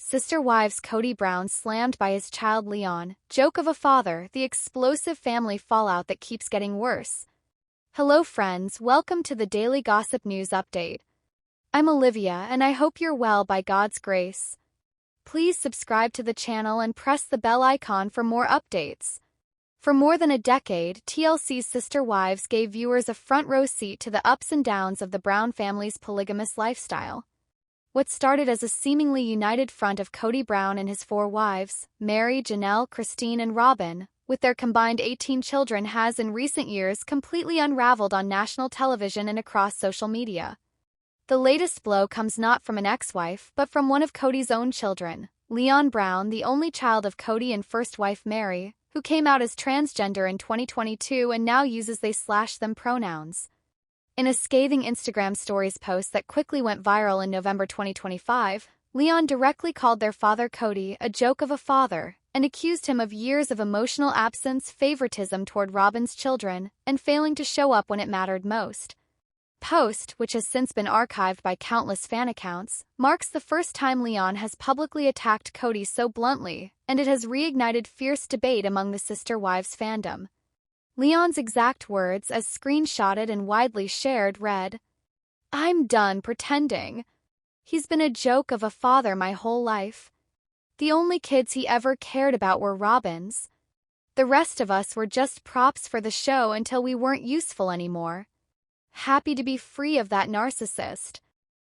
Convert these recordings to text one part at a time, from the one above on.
sister wives Kody Brown slammed by his child Leon, joke of a father, the explosive family fallout that keeps getting worse. Hello friends, welcome to the Daily Gossip News Update. I'm Olivia and I hope you're well by God's grace. Please subscribe to the channel and press the bell icon for more updates. For more than a decade, TLC's sister wives gave viewers a front-row seat to the ups and downs of the Brown family's polygamous lifestyle. What started as a seemingly united front of Kody Brown and his 4 wives, Meri, Janelle, Christine, and Robyn, with their combined 18 children, has in recent years completely unraveled on national television and across social media. The latest blow comes not from an ex-wife but from one of Kody's own children, Leon Brown, the only child of Kody and first wife Meri, who came out as transgender in 2022 and now uses they/them pronouns. In a scathing Instagram stories post that quickly went viral in November 2025, Leon directly called their father Kody a joke of a father and accused him of years of emotional absence, favoritism toward Robyn's children, and failing to show up when it mattered most. Post, which has since been archived by countless fan accounts, marks the first time Leon has publicly attacked Kody so bluntly, and it has reignited fierce debate among the sister wives fandom. Leon's exact words, as screenshotted and widely shared, read, "I'm done pretending. He's been a joke of a father my whole life. The only kids he ever cared about were Robyn's. The rest of us were just props for the show until we weren't useful anymore. Happy to be free of that narcissist."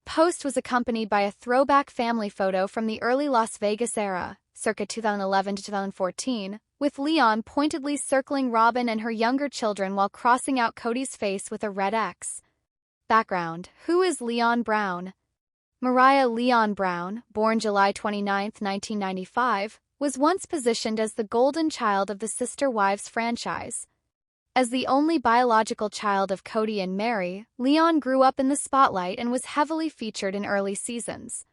Post was accompanied by a throwback family photo from the early Las Vegas era, circa 2011 to 2014, with Leon pointedly circling Robyn and her younger children while crossing out Kody's face with a red X. Background: who is Leon Brown? Mariah Leon Brown, born July 29, 1995, was once positioned as the golden child of the Sister Wives franchise. As the only biological child of Kody and Meri, Leon grew up in the spotlight and was heavily featured in early seasons.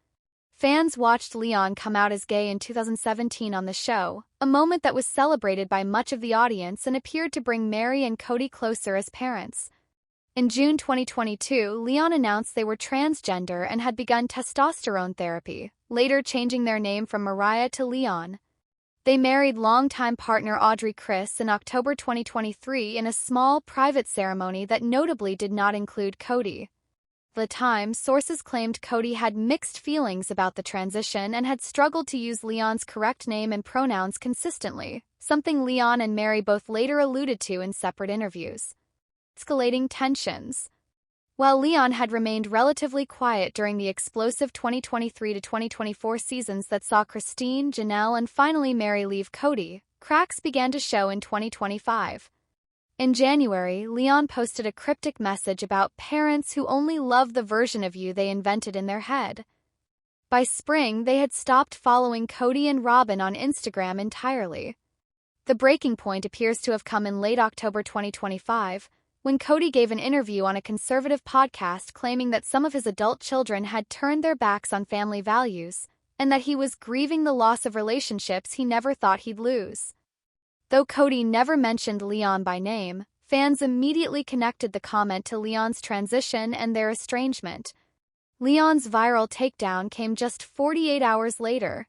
Fans watched Leon come out as gay in 2017 on the show, a moment that was celebrated by much of the audience and appeared to bring Meri and Kody closer as parents. In June 2022, Leon announced they were transgender and had begun testosterone therapy, later changing their name from Mariah to Leon. They married longtime partner Audrey Chris in October 2023 in a small, private ceremony that notably did not include Kody. At the time, sources claimed Kody had mixed feelings about the transition and had struggled to use Leon's correct name and pronouns consistently, something Leon and Meri both later alluded to in separate interviews. Escalating tensions. While Leon had remained relatively quiet during the explosive 2023 to 2024 seasons that saw Christine, Janelle, and finally Meri leave Kody, cracks began to show in 2025. In January, Leon posted a cryptic message about parents who only love the version of you they invented in their head. By spring, they had stopped following Kody and Robyn on Instagram entirely. The breaking point appears to have come in late October 2025, when Kody gave an interview on a conservative podcast claiming that some of his adult children had turned their backs on family values, and that he was grieving the loss of relationships he never thought he'd lose. Though Kody never mentioned Leon by name, fans immediately connected the comment to Leon's transition and their estrangement. Leon's viral takedown came just 48 hours later.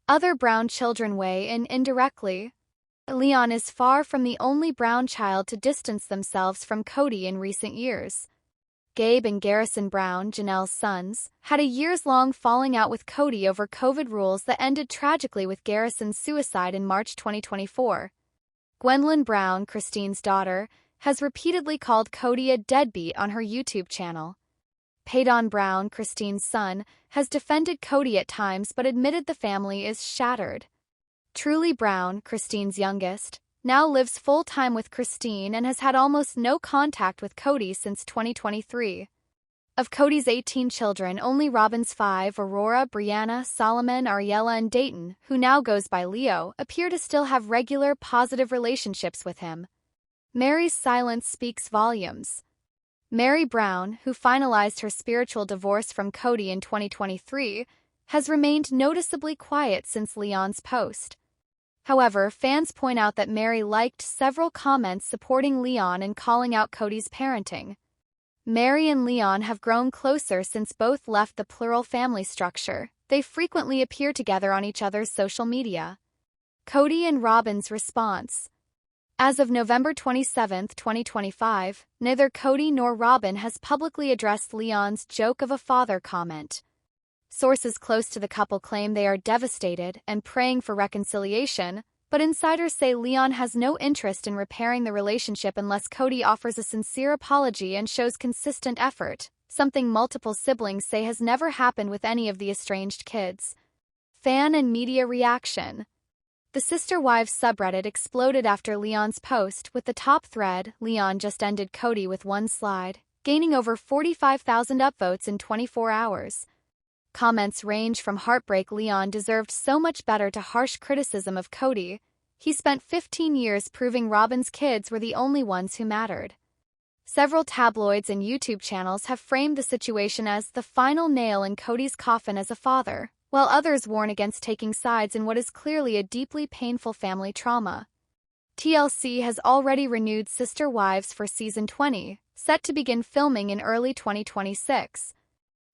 Other Brown children weigh in indirectly. Leon is far from the only Brown child to distance themselves from Kody in recent years. Gabe and Garrison Brown, Janelle's sons, had a years-long falling out with Kody over COVID rules that ended tragically with Garrison's suicide in March 2024. Gwendolyn Brown, Christine's daughter, has repeatedly called Kody a deadbeat on her YouTube channel. Paydon Brown, Christine's son, has defended Kody at times but admitted the family is shattered. Truly Brown, Christine's youngest, now lives full-time with Christine and has had almost no contact with Kody since 2023. Of Kody's 18 children, only Robyn's 5, Aurora, Brianna, Solomon, Ariella, and Dayton, who now goes by Leo, appear to still have regular, positive relationships with him. Meri's silence speaks volumes. Meri Brown, who finalized her spiritual divorce from Kody in 2023, has remained noticeably quiet since Leon's post. However, fans point out that Meri liked several comments supporting Leon and calling out Kody's parenting. Meri and Leon have grown closer since both left the plural family structure, They frequently appear together on each other's social media. Kody and Robyn's response. As of November 27, 2025, neither Kody nor Robyn has publicly addressed Leon's joke of a father comment. Sources close to the couple claim they are devastated and praying for reconciliation, but insiders say Leon has no interest in repairing the relationship unless Kody offers a sincere apology and shows consistent effort, something multiple siblings say has never happened with any of the estranged kids. Fan and media reaction. The Sister Wives subreddit exploded after Leon's post, with the top thread, "Leon just ended Kody with one slide," gaining over 45,000 upvotes in 24 hours. Comments range from "Heartbreak, Leon deserved so much better" to harsh criticism of Kody. He spent 15 years proving Robyn's kids were the only ones who mattered. Several tabloids and YouTube channels have framed the situation as the final nail in Kody's coffin as a father, while others warn against taking sides in what is clearly a deeply painful family trauma. TLC has already renewed Sister Wives for Season 20, set to begin filming in early 2026.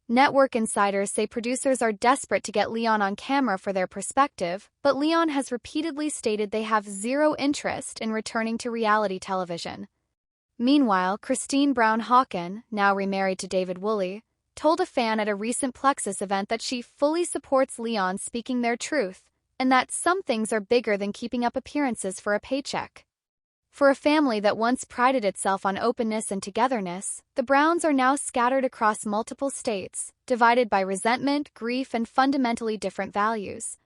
Network insiders say producers are desperate to get Leon on camera for their perspective, but Leon has repeatedly stated they have zero interest in returning to reality television. Meanwhile, Christine Brown Hawken, now remarried to David Woolley, told a fan at a recent Plexus event that she fully supports Leon speaking their truth, and that some things are bigger than keeping up appearances for a paycheck. For a family that once prided itself on openness and togetherness, the Browns are now scattered across multiple states, divided by resentment, grief, and fundamentally different values.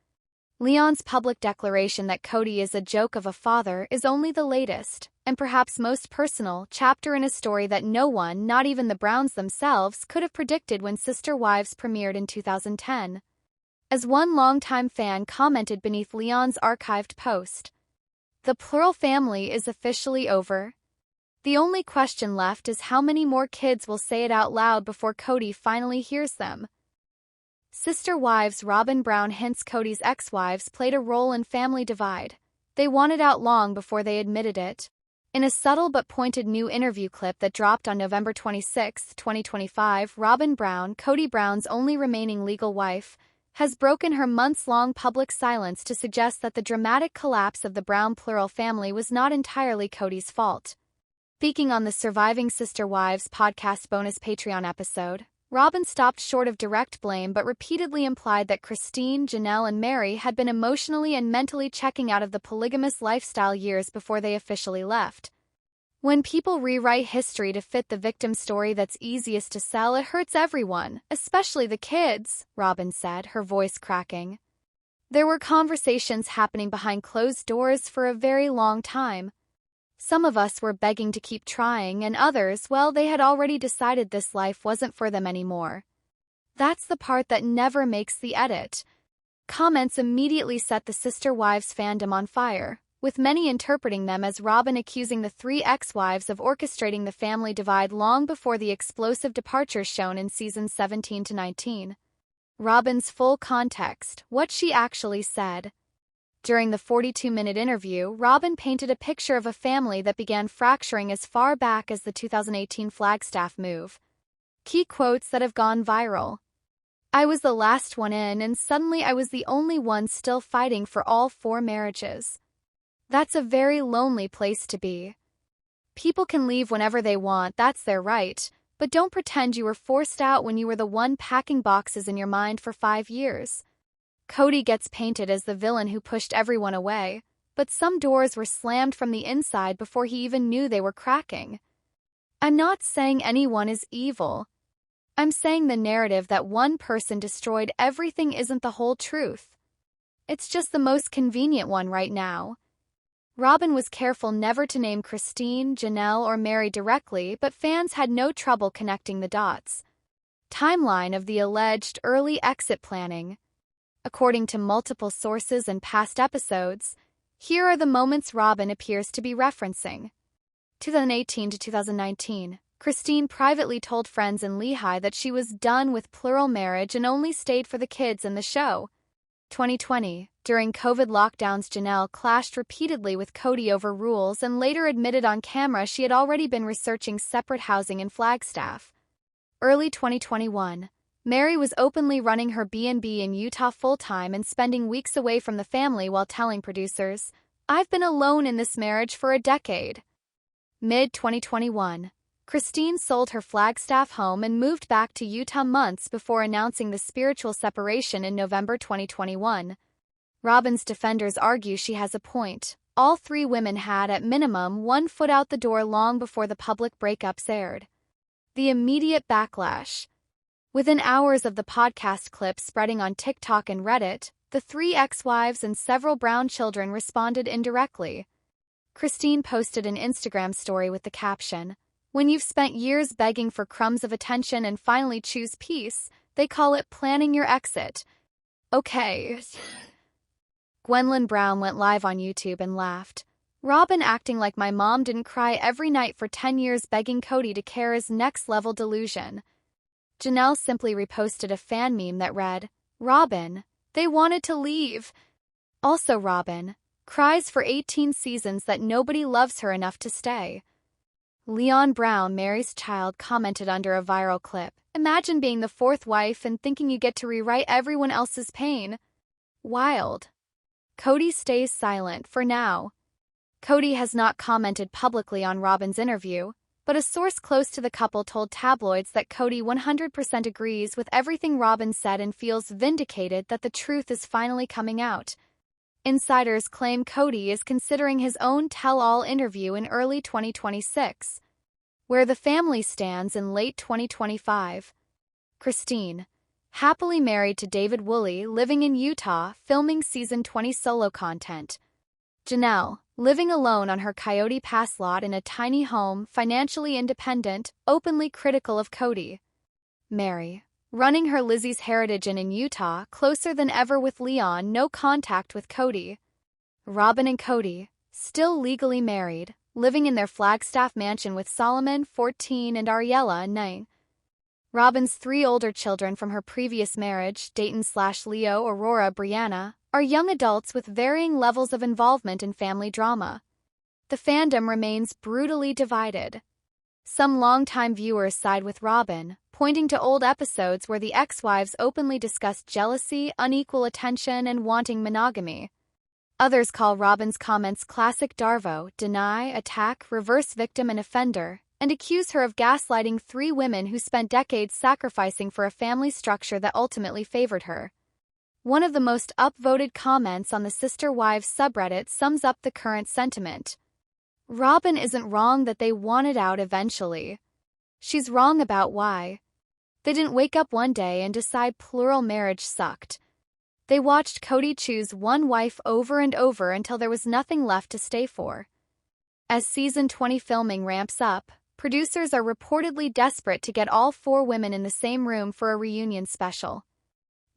Leon's public declaration that Kody is a joke of a father is only the latest, and perhaps most personal, chapter in a story that no one, not even the Browns themselves, could have predicted when Sister Wives premiered in 2010. As one longtime fan commented beneath Leon's archived post, "The plural family is officially over. The only question left is how many more kids will say it out loud before Kody finally hears them." Sister Wives Robyn Brown hints Kody's ex-wives played a role in family divide. They wanted out long before they admitted it. In a subtle but pointed new interview clip that dropped on November 26, 2025, Robyn Brown, Kody Brown's only remaining legal wife, has broken her months-long public silence to suggest that the dramatic collapse of the Brown plural family was not entirely Kody's fault. Speaking on the Surviving Sister Wives podcast bonus Patreon episode, Robyn stopped short of direct blame but repeatedly implied that Christine, Janelle, and Meri had been emotionally and mentally checking out of the polygamous lifestyle years before they officially left. "When people rewrite history to fit the victim story that's easiest to sell, it hurts everyone, especially the kids," Robyn said, her voice cracking. "There were conversations happening behind closed doors for a very long time. Some of us were begging to keep trying, and others, well, they had already decided this life wasn't for them anymore. That's the part that never makes the edit." Comments immediately set the Sister Wives fandom on fire, with many interpreting them as Robyn accusing the three ex-wives of orchestrating the family divide long before the explosive departures shown in seasons 17 to 19. Robyn's full context, what she actually said. During the 42-minute interview, Robyn painted a picture of a family that began fracturing as far back as the 2018 Flagstaff move. Key quotes that have gone viral. "I was the last one in, and suddenly I was the only one still fighting for all 4 marriages. That's a very lonely place to be. People can leave whenever they want, that's their right, but don't pretend you were forced out when you were the one packing boxes in your mind for 5 years. Kody gets painted as the villain who pushed everyone away, but some doors were slammed from the inside before he even knew they were cracking. I'm not saying anyone is evil. I'm saying the narrative that one person destroyed everything isn't the whole truth. It's just the most convenient one right now." Robyn was careful never to name Christine, Janelle, or Meri directly, but fans had no trouble connecting the dots. Timeline of the alleged early exit planning. According to multiple sources and past episodes, here are the moments Robyn appears to be referencing. 2018 to 2019, Christine privately told friends in Lehigh that she was done with plural marriage and only stayed for the kids and the show. 2020, during COVID lockdowns, Janelle clashed repeatedly with Kody over rules and later admitted on camera she had already been researching separate housing in Flagstaff. Early 2021, Meri was openly running her B&B in Utah full-time and spending weeks away from the family while telling producers, "I've been alone in this marriage for a decade." Mid-2021, Christine sold her Flagstaff home and moved back to Utah months before announcing the spiritual separation in November 2021. Robyn's defenders argue she has a point. All three women had, at minimum, one foot out the door long before the public breakups aired. The immediate backlash. Within hours of the podcast clip spreading on TikTok and Reddit, the three ex-wives and several Brown children responded indirectly. Christine posted an Instagram story with the caption, "When you've spent years begging for crumbs of attention and finally choose peace, they call it planning your exit. Okay." Gwendolyn Brown went live on YouTube and laughed. "Robyn acting like my mom didn't cry every night for 10 years begging Kody to care is next-level delusion." Janelle simply reposted a fan meme that read, "Robyn, they wanted to leave." Also Robyn, cries for 18 seasons that nobody loves her enough to stay. Leon Brown, Meri's child, commented under a viral clip, "Imagine being the fourth wife and thinking you get to rewrite everyone else's pain. Wild." Kody stays silent for now. Kody has not commented publicly on Robyn's interview, but a source close to the couple told tabloids that Kody 100% agrees with everything Robyn said and feels vindicated that the truth is finally coming out. Insiders claim Kody is considering his own tell-all interview in early 2026. Where the family stands in late 2025. Christine, happily married to David Woolley, living in Utah, filming season 20 solo content. Janelle, living alone on her Coyote Pass lot in a tiny home, financially independent, openly critical of Kody. Meri, running her Lizzie's Heritage Inn in Utah, closer than ever with Leon, no contact with Kody. Robyn and Kody, still legally married, living in their Flagstaff mansion with Solomon, 14, and Ariella, 9. Robyn's three older children from her previous marriage, Dayton/Leo, Aurora, Brianna, are young adults with varying levels of involvement in family drama. The fandom remains brutally divided. Some longtime viewers side with Robyn, pointing to old episodes where the ex-wives openly discussed jealousy, unequal attention, and wanting monogamy. Others call Robyn's comments classic Darvo, deny, attack, reverse victim and offender, and accuse her of gaslighting three women who spent decades sacrificing for a family structure that ultimately favored her. One of the most upvoted comments on the Sister Wives subreddit sums up the current sentiment. Robyn isn't wrong that they wanted out eventually. She's wrong about why. They didn't wake up one day and decide plural marriage sucked. They watched Kody choose one wife over and over until there was nothing left to stay for. As season 20 filming ramps up, producers are reportedly desperate to get all four women in the same room for a reunion special.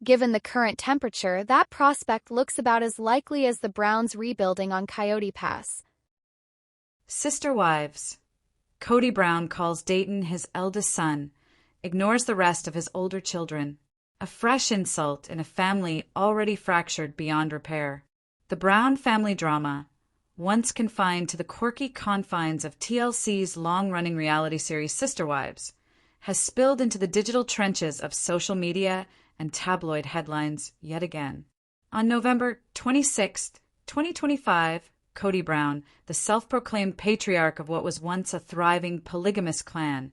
Given the current temperature, that prospect looks about as likely as the Browns rebuilding on Coyote Pass. Sister Wives. Kody Brown calls Dayton his eldest son, ignores the rest of his older children. A fresh insult in a family already fractured beyond repair. The Brown family drama, once confined to the quirky confines of TLC's long-running reality series Sister Wives, has spilled into the digital trenches of social media and tabloid headlines yet again. On November 26, 2025, Kody Brown, the self-proclaimed patriarch of what was once a thriving polygamous clan,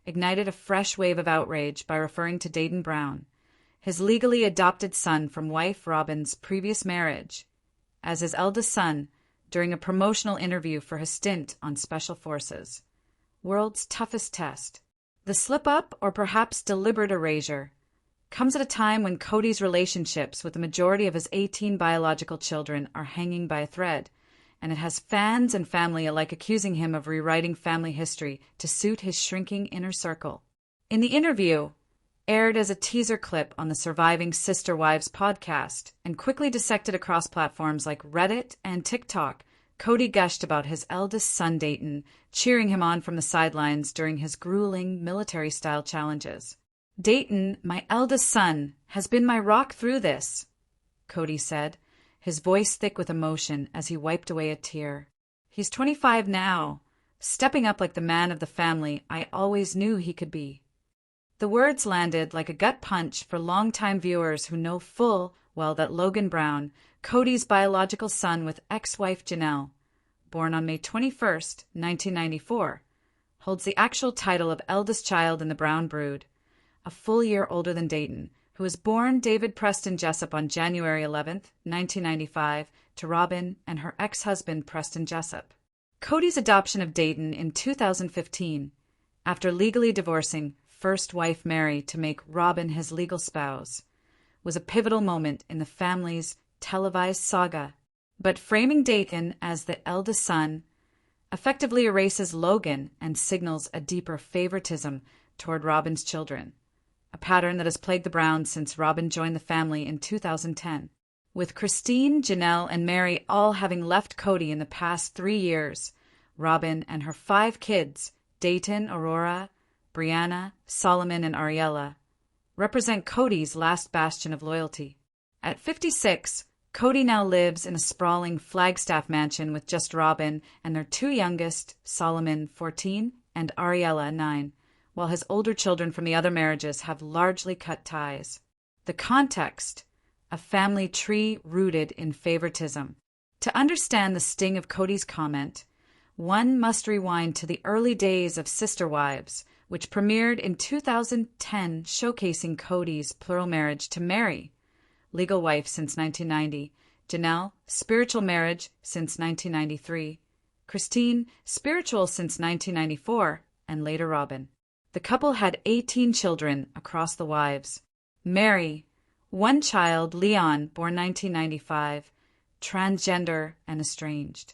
ignited a fresh wave of outrage by referring to Dayton Brown, his legally adopted son from wife Robyn's previous marriage, as his eldest son during a promotional interview for his stint on Special Forces. World's toughest test. The slip-up, or perhaps deliberate erasure, comes at a time when Kody's relationships with the majority of his 18 biological children are hanging by a thread, and it has fans and family alike accusing him of rewriting family history to suit his shrinking inner circle. In the interview, aired as a teaser clip on the Surviving Sister Wives podcast and quickly dissected across platforms like Reddit and TikTok, Kody gushed about his eldest son Dayton, cheering him on from the sidelines during his grueling military-style challenges. "Dayton, my eldest son, has been my rock through this," Kody said, his voice thick with emotion as he wiped away a tear. "He's 25 now, stepping up like the man of the family I always knew he could be." The words landed like a gut punch for longtime viewers who know full well that Logan Brown, Kody's biological son with ex-wife Janelle, born on May 21st, 1994, holds the actual title of eldest child in the Brown brood, a full year older than Dayton, who was born David Preston Jessup on January 11th, 1995, to Robyn and her ex-husband Preston Jessup. Kody's adoption of Dayton in 2015, after legally divorcing first wife Meri to make Robyn his legal spouse, was a pivotal moment in the family's televised saga. But framing Dayton as the eldest son effectively erases Logan and signals a deeper favoritism toward Robyn's children, a pattern that has plagued the Browns since Robyn joined the family in 2010. With Christine, Janelle, and Meri all having left Kody in the past 3 years, Robyn and her 5 kids, Dayton, Aurora, Brianna, Solomon, and Ariella, represent Kody's last bastion of loyalty. At 56, Kody now lives in a sprawling Flagstaff mansion with just Robyn and their 2 youngest, Solomon, 14, and Ariella, 9, while his older children from the other marriages have largely cut ties. The context: a family tree rooted in favoritism. To understand the sting of Kody's comment, one must rewind to the early days of Sister Wives, which premiered in 2010, showcasing Kody's plural marriage to Meri, legal wife since 1990, Janelle, spiritual marriage since 1993, Christine, spiritual since 1994, and later Robyn. The couple had 18 children across the wives. Meri, 1 child, Leon, born 1995, transgender and estranged.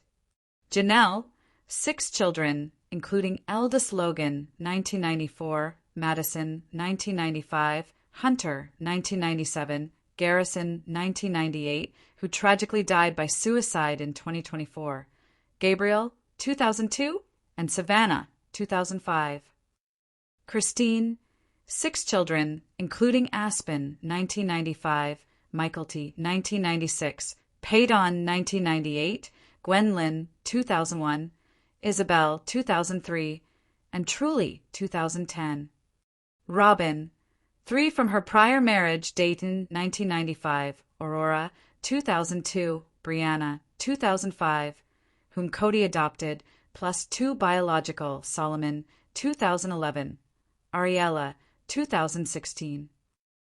Janelle, 6 children, including eldest Logan, 1994, Madison, 1995, Hunter, 1997, Garrison, 1998, who tragically died by suicide in 2024, Gabriel, 2002, and Savannah, 2005. Christine, 6 children, including Aspen, 1995, Michael T., 1996, Paydon, 1998, Gwendolyn, 2001, Isabel, 2003, and Truly, 2010. Robyn, 3 from her prior marriage, Dayton, 1995, Aurora, 2002, Brianna, 2005, whom Kody adopted, plus 2 biological, Solomon, 2011, Ariella, 2016.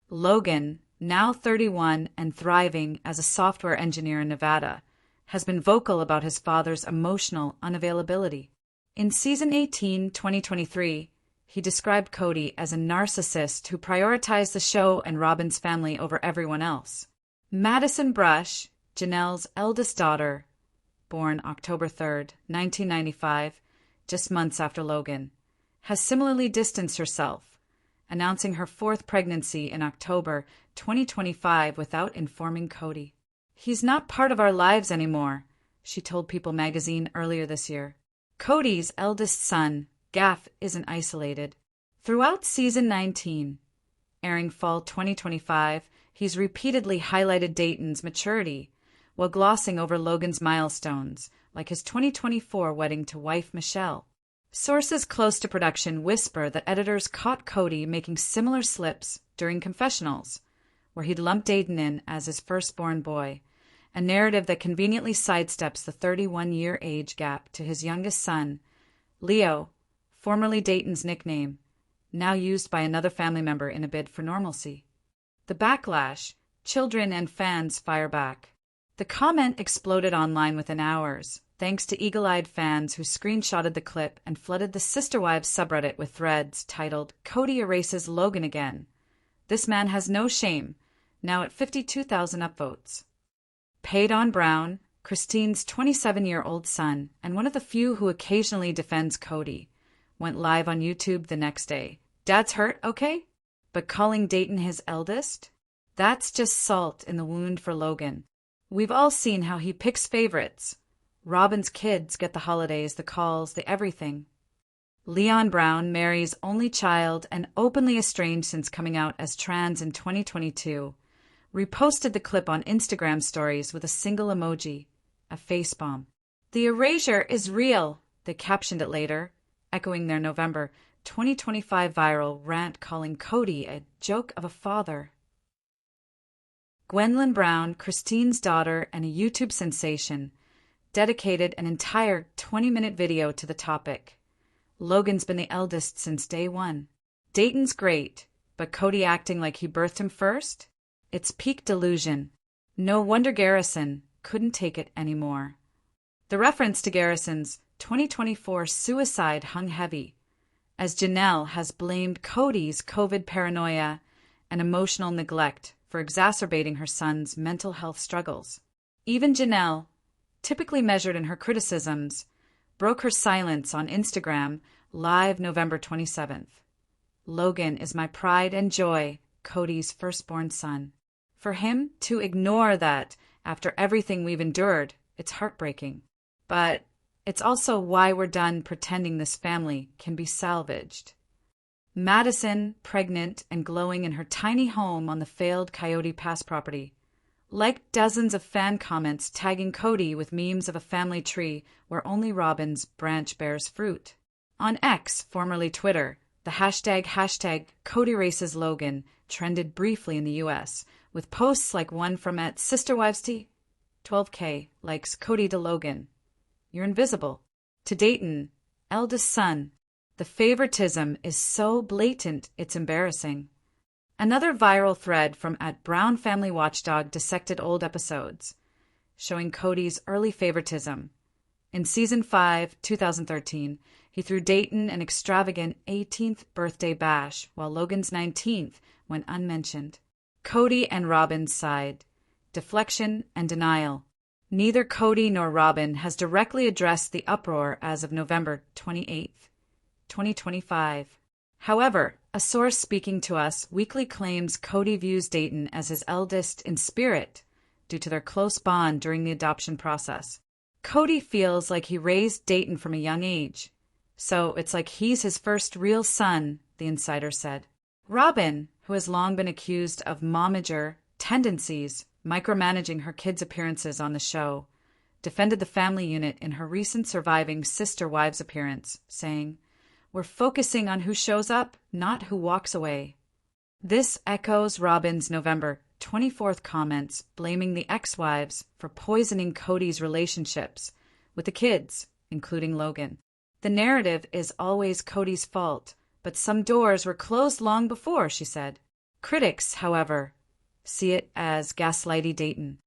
Logan, now 31 and thriving as a software engineer in Nevada, has been vocal about his father's emotional unavailability. In Season 18, 2023, he described Kody as a narcissist who prioritized the show and Robyn's family over everyone else. Madison Brush, Janelle's eldest daughter, born October 3rd, 1995, just months after Logan, has similarly distanced herself, announcing her 4th pregnancy in October 2025 without informing Kody. "He's not part of our lives anymore," she told People magazine earlier this year. Kody's eldest son, Gaff, isn't isolated. Throughout Season 19, airing fall 2025, he's repeatedly highlighted Dayton's maturity while glossing over Logan's milestones, like his 2024 wedding to wife Michelle. Sources close to production whisper that editors caught Kody making similar slips during confessionals, where he'd lumped Dayton in as his firstborn boy, a narrative that conveniently sidesteps the 31-year age gap to his youngest son, Leo, formerly Dayton's nickname, now used by another family member in a bid for normalcy. The backlash: children and fans fire back. The comment exploded online within hours, thanks to eagle-eyed fans who screenshotted the clip and flooded the Sister Wives subreddit with threads titled, "Kody erases Logan again. This man has no shame," now at 52,000 upvotes. Paydon Brown, Christine's 27-year-old son, and one of the few who occasionally defends Kody, went live on YouTube the next day. "Dad's hurt, okay? But calling Dayton his eldest? That's just salt in the wound for Logan. We've all seen how he picks favorites. Robyn's kids get the holidays, the calls, the everything." Leon Brown, Meri's only child and openly estranged since coming out as trans in 2022, reposted the clip on Instagram stories with a single emoji, a facepalm. "The erasure is real," they captioned it later, echoing their November 2025 viral rant calling Kody a joke of a father. Gwendolyn Brown, Christine's daughter and a YouTube sensation, dedicated an entire 20-minute video to the topic. Logan's been the eldest since day one. Dayton's great, but Kody acting like he birthed him first? It's peak delusion. No wonder Garrison couldn't take it anymore. The reference to Garrison's 2024 suicide hung heavy, as Janelle has blamed Kody's COVID paranoia and emotional neglect for exacerbating her son's mental health struggles. Even Janelle, typically measured in her criticisms, broke her silence on Instagram live November 27th. Logan is my pride and joy, Kody's firstborn son. For him to ignore that after everything we've endured, it's heartbreaking. But it's also why we're done pretending this family can be salvaged. Madison, pregnant and glowing in her tiny home on the failed Coyote Pass property, liked dozens of fan comments tagging Kody with memes of a family tree where only Robyn's branch bears fruit. On X, formerly Twitter, the hashtag Kody Races Logan trended briefly in the US, with posts like one from @SisterWivesT. 12K likes Kody to Logan. You're invisible. To Dayton, eldest son, the favoritism is so blatant it's embarrassing. Another viral thread from @Brown Family Watchdog dissected old episodes, showing Kody's early favoritism. In Season 5, 2013, he threw Dayton an extravagant 18th birthday bash, while Logan's 19th went unmentioned. Kody and Robyn's side. Deflection and denial. Neither Kody nor Robyn has directly addressed the uproar as of November 28, 2025. However, a source speaking to us weekly claims Kody views Dayton as his eldest in spirit due to their close bond during the adoption process. Kody feels like he raised Dayton from a young age, so it's like he's his first real son, the insider said. Robyn, who has long been accused of momager tendencies, micromanaging her kids' appearances on the show, defended the family unit in her recent surviving Sister Wives appearance, saying, "We're focusing on who shows up, not who walks away." This echoes Robyn's November 24th comments blaming the ex-wives for poisoning Kody's relationships with the kids, including Logan. The narrative is always Kody's fault, but some doors were closed long before, she said. Critics, however, see it as gaslighty Dayton.